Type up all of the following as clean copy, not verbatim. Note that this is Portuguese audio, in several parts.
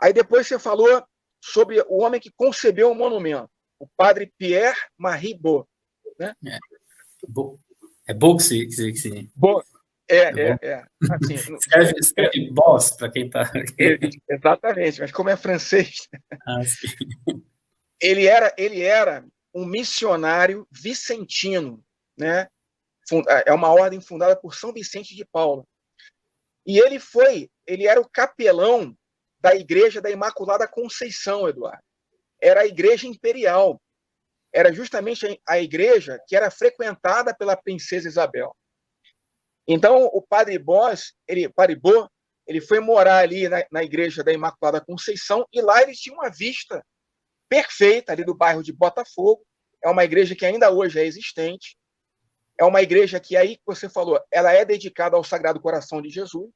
Aí depois você falou sobre o homem que concebeu o monumento, o padre Pierre-Marie Bot, né? É Bot que se... Bot. Tá bom? Assim, Escreve Boss, para quem está... Exatamente, mas como é francês... Sim. Ele era um missionário vicentino, né? É uma ordem fundada por São Vicente de Paula. E ele era o capelão da Igreja da Imaculada Conceição, Eduardo. Era a Igreja Imperial. Era justamente a igreja que era frequentada pela princesa Isabel. Então, o Padre Bot, ele foi morar ali na Igreja da Imaculada Conceição, e lá ele tinha uma vista perfeita ali do bairro de Botafogo. É uma igreja que ainda hoje é existente. É uma igreja que, aí que você falou, ela é dedicada ao Sagrado Coração de Jesus,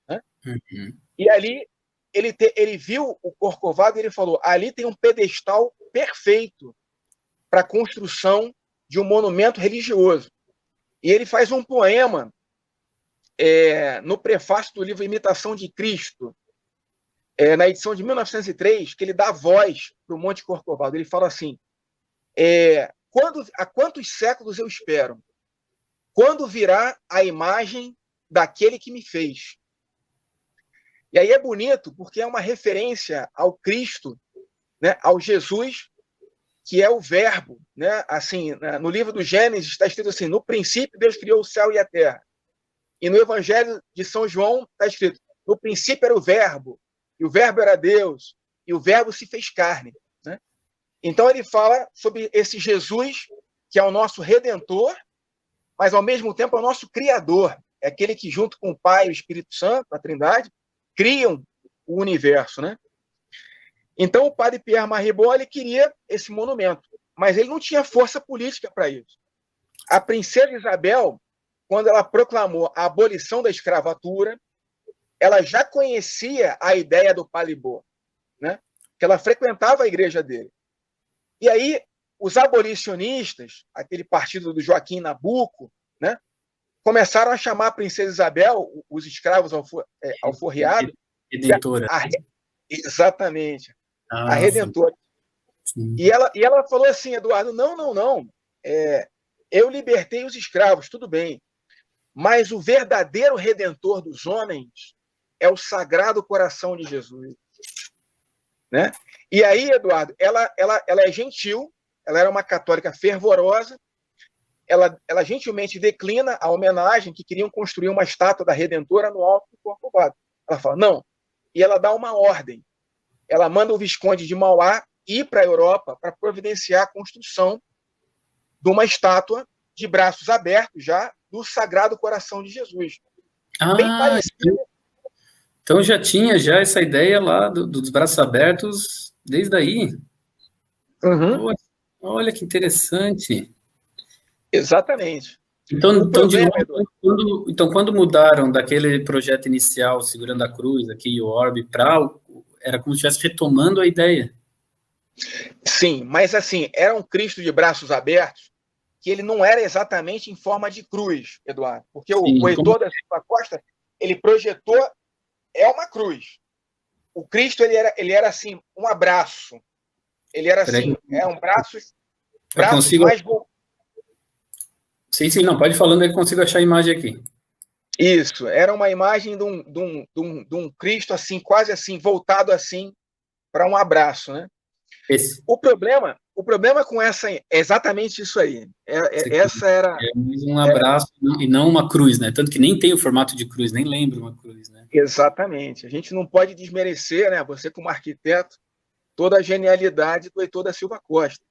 né? Uhum. E ali ele viu o Corcovado e ele falou, ali tem um pedestal perfeito para a construção de um monumento religioso. E ele faz um poema no prefácio do livro Imitação de Cristo, na edição de 1903, que ele dá voz para o Monte Corcovado. Ele fala assim, há quantos séculos eu espero? Quando virá a imagem daquele que me fez? E aí é bonito, porque é uma referência ao Cristo, né, ao Jesus, que é o verbo, né? Assim, no livro do Gênesis está escrito assim, no princípio Deus criou o céu e a terra. E no Evangelho de São João está escrito, no princípio era o verbo, e o verbo era Deus, e o verbo se fez carne, né? Então ele fala sobre esse Jesus, que é o nosso Redentor, mas ao mesmo tempo é o nosso Criador, é aquele que junto com o Pai e o Espírito Santo, a Trindade, criam o universo, né? Então o padre Pierre-Marie Bot, ele queria esse monumento, mas ele não tinha força política para isso. A princesa Isabel, quando ela proclamou a abolição da escravatura, ela já conhecia a ideia do padre Bot, né? Que ela frequentava a igreja dele. E aí os abolicionistas, aquele partido do Joaquim Nabuco, né, começaram a chamar a princesa Isabel, os escravos alforriados, Redentora. Exatamente, a Redentora. E ela falou assim, Eduardo, não. Eu libertei os escravos, tudo bem, mas o verdadeiro Redentor dos homens é o Sagrado Coração de Jesus, né? E aí, Eduardo, ela é gentil, ela era uma católica fervorosa, ela gentilmente declina a homenagem, que queriam construir uma estátua da Redentora no alto do Corcovado. Ela fala, não. E ela dá uma ordem. Ela manda o Visconde de Mauá ir para a Europa para providenciar a construção de uma estátua de braços abertos já do Sagrado Coração de Jesus. Bem parecida. Então já tinha essa ideia lá dos braços abertos desde aí. Uhum. Olha que interessante. Exatamente. Então, quando mudaram daquele projeto inicial, segurando a cruz aqui, o orbe, era como se estivesse retomando a ideia. Sim, mas assim, era um Cristo de braços abertos, que ele não era exatamente em forma de cruz, Eduardo, porque o Heitor da Silva Costa, ele projetou, uma cruz. O Cristo, ele era assim, um abraço. Ele era assim, um braço mais... Sim, não, pode ir falando aí que eu consigo achar a imagem aqui. Isso, era uma imagem de um Cristo assim, quase assim, voltado assim, para um abraço, né? O problema com essa é exatamente isso aí. Essa era... um abraço e não uma cruz, né? Tanto que nem tem o formato de cruz, nem lembra uma cruz, né? Exatamente. A gente não pode desmerecer, né? Você como arquiteto, toda a genialidade do Heitor da Silva Costa.